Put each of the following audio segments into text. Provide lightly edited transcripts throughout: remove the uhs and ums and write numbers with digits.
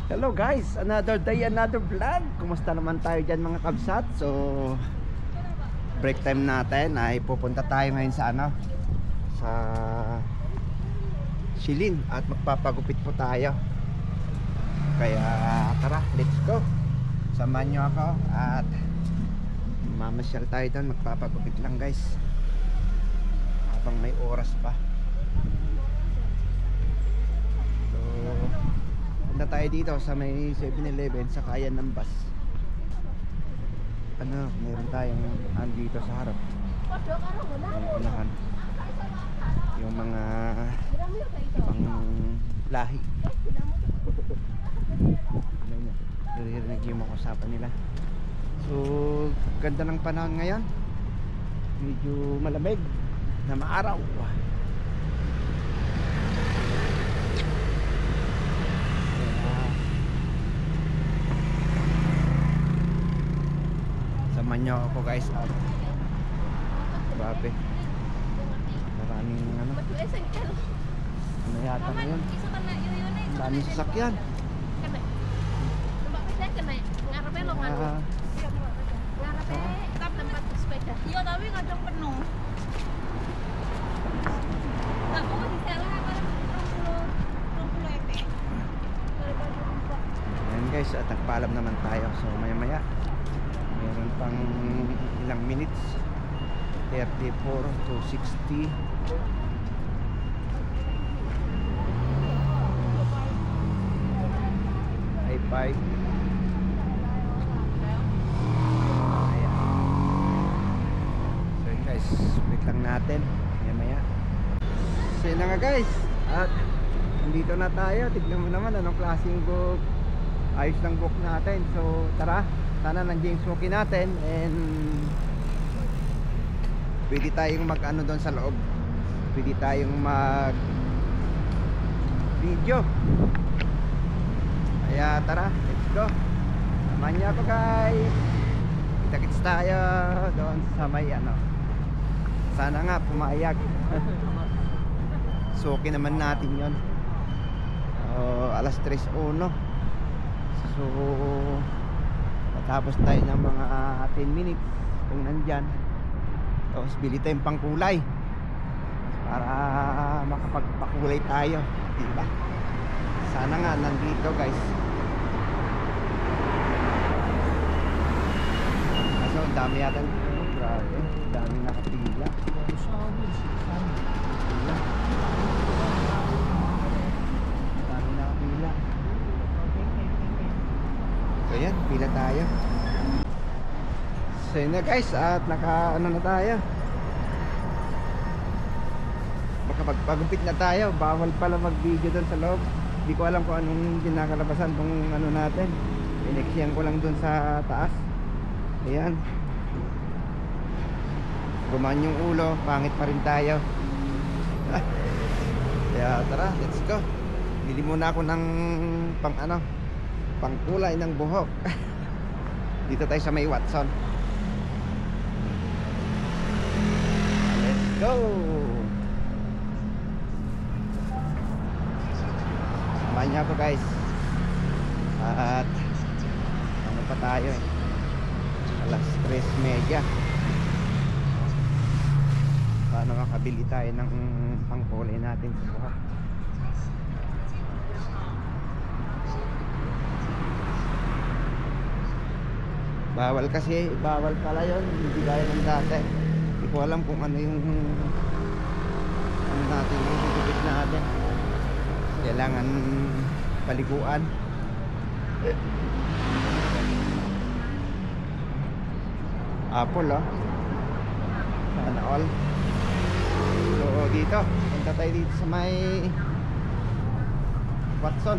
Hello guys, another day, another vlog. Kumusta naman tayo dyan mga kabsat? So, break time natin ay pupunta tayo ngayon sa sa Shilin at magpapagupit po tayo. Kaya tara, let's go. Samahan nyo ako at mamasyal tayo doon. Magpapagupit lang guys habang may oras pa. Punta tayo dito sa may 7-Eleven sa Kayan ng Bus. Meron tayong andito sa harap. Unahan. Yung mga ibang lahi. Naririnig yung mga usapan nila. So, ganda ng panahon ngayon. Medyo malamig na maaraw. Samahan nyo ako guys. Grabe. Maraming ano yata ngayon. Maraming sasakyan. Iya tapi kadang penuh. Aku di sewa kan 20 EP. Ayan guys, at nagpaalam naman tayo. So maya maya meron pang ilang minutes, 34 to 60. I5. Ayan. So yun guys, wait lang natin maya maya. So yun na nga guys, at nandito na tayo. Tignan mo naman anong klaseng book. Ayos lang book natin. So tara, sana nandiyan yung smoky natin and pwede tayong mag doon sa loob. Pwede tayong mag video. Kaya tara, let's go. Samahan niyo ako guys. Kita-kits tayo doon sa may sana nga pumayag. So okay naman natin yon. Alas 3:01. So tapos tayo ng mga 10 minutes kung nandyan. Tapos bili tayong pangkulay para makapagpakulay tayo, diba? Sana nga nandito guys. Kaso dami yata. Grabe, dami nakapila. Dami nakapila. So yan, pila tayo. So yun na guys, at naka na tayo. Makapagpagupit na tayo. Bawal pala mag video doon sa loob. Hindi ko alam kung anong kinakalabasan tong natin. Pinexiyan ko lang doon sa taas. Ayan. Gumaan yung ulo, pangit pa rin tayo. Kaya tara, let's go. Bili muna ako ng pangkulay ng buhok. Dito tayo sa may Watson. Let's go. Samahan niyo ako guys. At ano pa tayo alas 3:30. Paano makabili tayo ng pangkulay natin sa buhok. Bawal kasi, bawal pala yun. Hindi gaya ng dati. Hindi ko alam kung ano yung natin, yung gugupit natin. Kailangan paliguan. Apple sana all. So dito, punta tayo dito sa may Watson.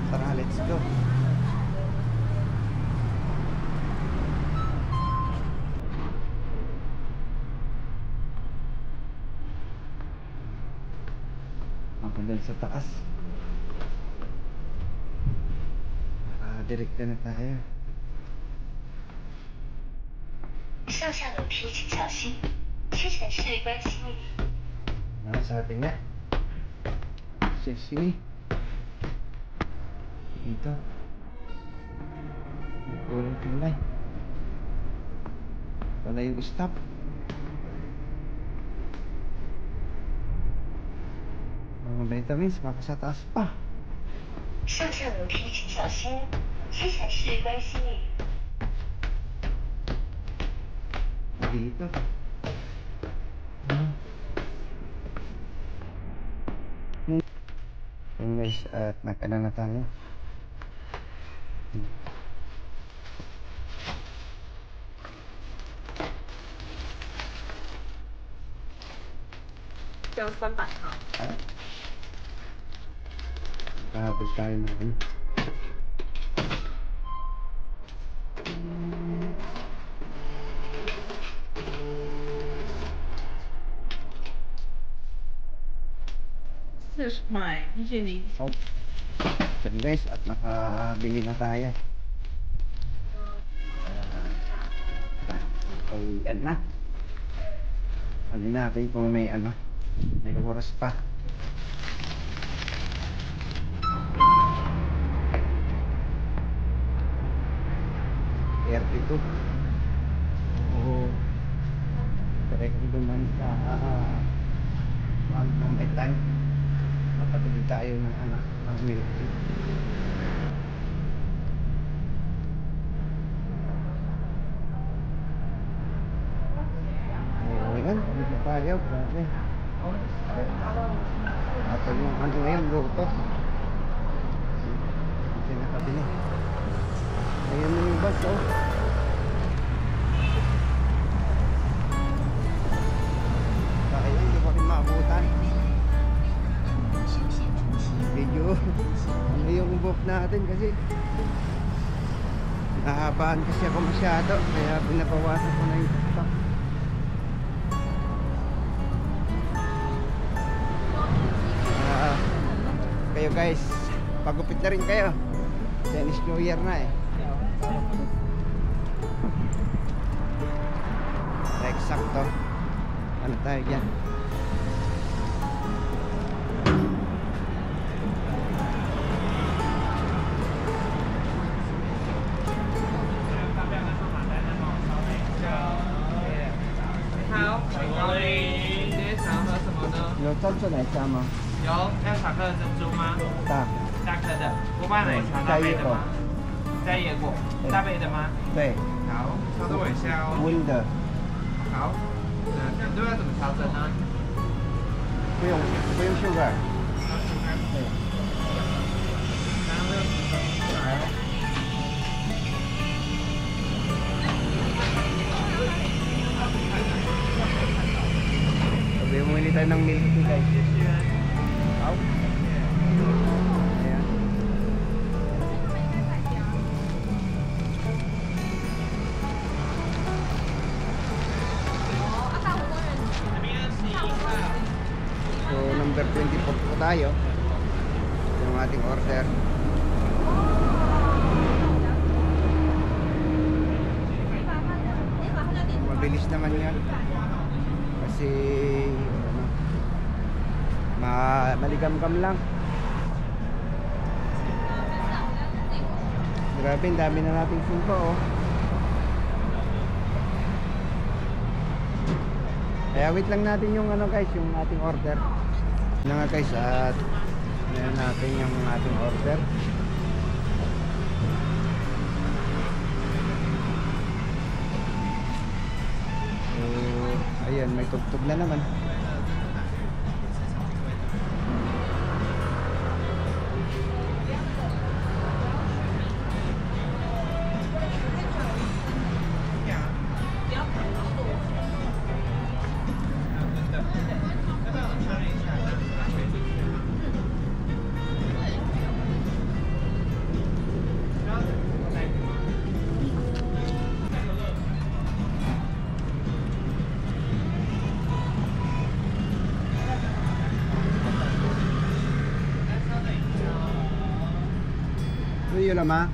Tara, let's go. Doon sa taas. Direkta na tayo. 向下楼梯请小心，屈臣氏关心你。Sabi nga, sesame. Dito. Kulay. Wala yung stop. Mga vitamins, baka sa taas pa. 上下楼梯请小心，屈臣氏关心你。 Dito. Yun guys, at nag-ano na tayo. 只有300号。 Kapag tayo na ano. Oh. So guys, at nakabili na tayo. Pauwian na. Ano natin kung may ano, may oras pa. RP2. Oo. Kaya kung duman sa may time, mapatuloy tayo ng ano, ng milk tea. Oo, yan. Dito tayo. Grabe. Ato yung ano ngayon, luto. Hindi nakabili. Ayan na yung bus, oh. Kaya hindi ko rin maabutan. Medyo ano yung buhok natin kasi nahabaan kasi ako masyado, kaya pinabawasan ko na yung stock. Kayo guys, pagupit na rin kayo. Chinese New Year na eh. Eksakto. Ano tayo dyan?有珍珠奶茶吗？有，要巧克力珍珠吗？大。大颗的，波霸奶茶大杯的吗？加椰果，大杯的吗？对。好，稍等我一下哦。温的。好，那甜度要怎么调整呢？不用 sugar。对。刚刚60分。 Sabi mo tayo ng milk tea guys. Wow. Ayan. So number 24 po tayo. Yung ating order. Mabilis naman yan. Kasi ano, maligam-gam lang. Grabe, ang dami na nating sungko, oh. Kaya wait lang natin yung ano guys, yung ating order. Yun na nga guys, at meron natin yung ating order. So, ayan, may tugtog na naman. Yun naman.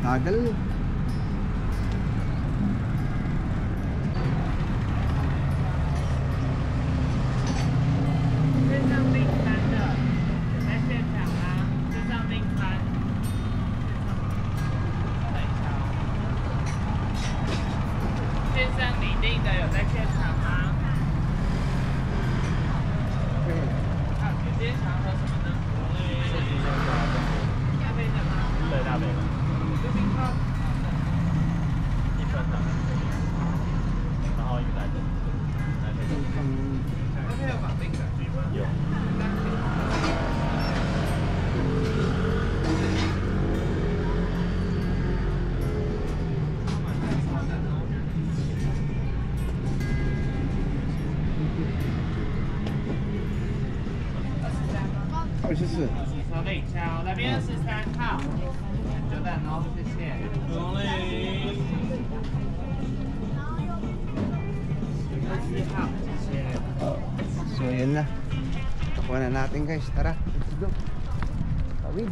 Tagal.24车内敲，那边是3号，久等哦，谢谢。24号，谢谢。So yun na. Takuha na natin guys. Tara, let's go. Tawid.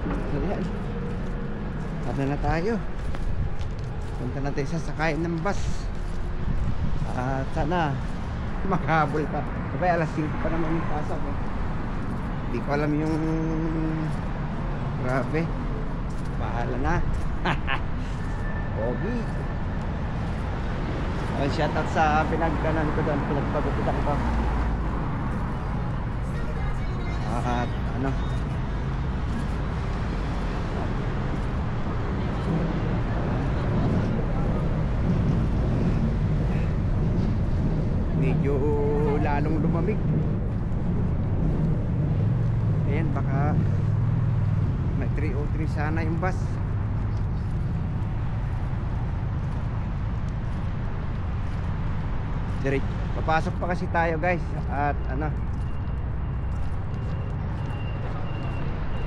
So yan. Ano na tayo. Punta natin sa sakayin ng bus. At sana makahabol pa. Sabay alas 5 pa naman yung pasok eh. Hindi ko alam yung grabe. Bahala na. Pogi. Shout out sa pinagkanan ko doon, pinagpagupitan ko. At ano, medyo lalong lumamig. Ayan, baka may 303 sana yung bus. Direct, papasok pa kasi tayo guys. At ano,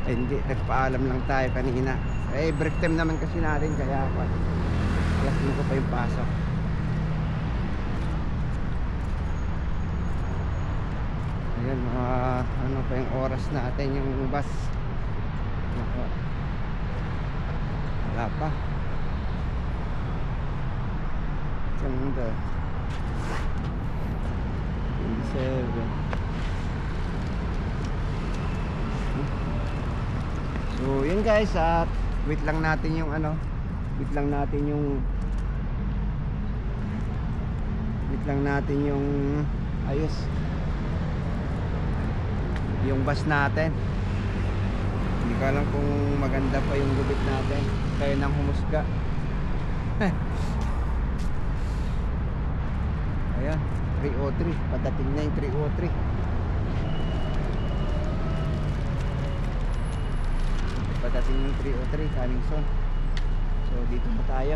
hindi, nagpaalam lang tayo kanina. Break time naman kasi natin. Kaya alas 5 pa yung pasok. Ayan, ano pa yung oras natin yung bus. Wala pa. Ganda. 7. So yun guys, at wait lang natin yung ano, wait lang natin yung ayos yung bus natin. Hindi ko alam kung maganda pa yung gubit natin, kayo nang humusga. Ayan, 303, patating na yung 303. Patating yung 303 Canningson. So dito na tayo.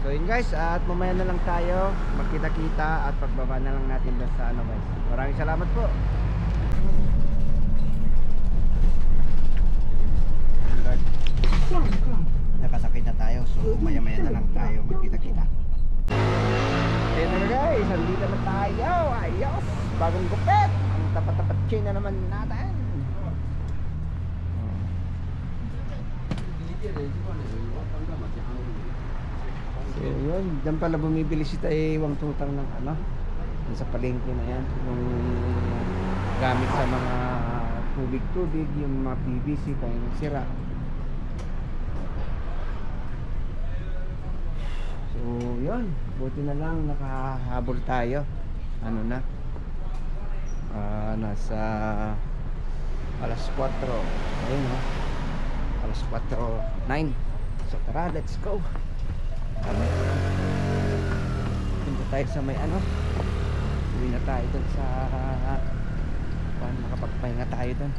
So yun guys, at mamaya na lang tayo magkita-kita at pagbaba na lang natin doon sa ano guys. Maraming salamat po. Nakasakit na tayo, so maya-maya na lang tayo magkita-kita. Ayan na guys, andito na tayo. Ayos, bagong gupit. Ang tapat-tapat chain na naman natin. So yun, dyan pala bumibili si Taywang Tutang ng ano, sa palengke na yan, yung gamit sa mga tubig-tubig, yung mga PVC kung sira. So yun, buti na lang nakahabol tayo. Ano na, nasa alas 4. Ayun o, alas 4:09. So tara, let's go. Punta tayo sa may ano, uwi na tayo dun sa makapagpahinga tayo dun.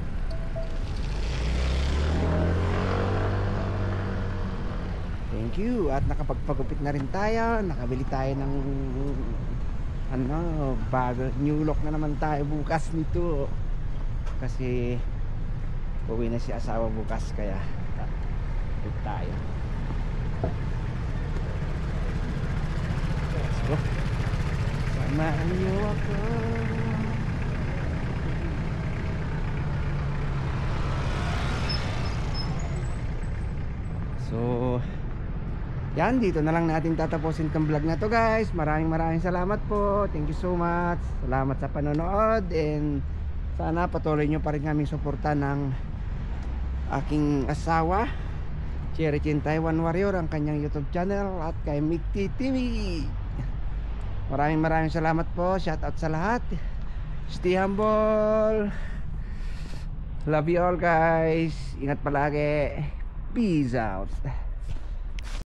Thank you. At nakapagpagupit na rin tayo. Nakabili tayo ng ano, bago, new look na naman tayo bukas nito. Kasi uwi na si asawa bukas, kaya upit tayo. Let's go. Samahan niyo ako. Yan, dito na lang natin tatapusin tong vlog na to guys. Maraming salamat po. Thank you so much. Salamat sa panonood. And sana patuloy nyo pa rin kaming suporta ng aking asawa, Cherry Chin Taiwan Warrior, ang kanyang YouTube channel, at kay Mikti TV. Maraming salamat po. Shout out sa lahat. Stay humble. Love you all guys. Ingat palagi. Peace out.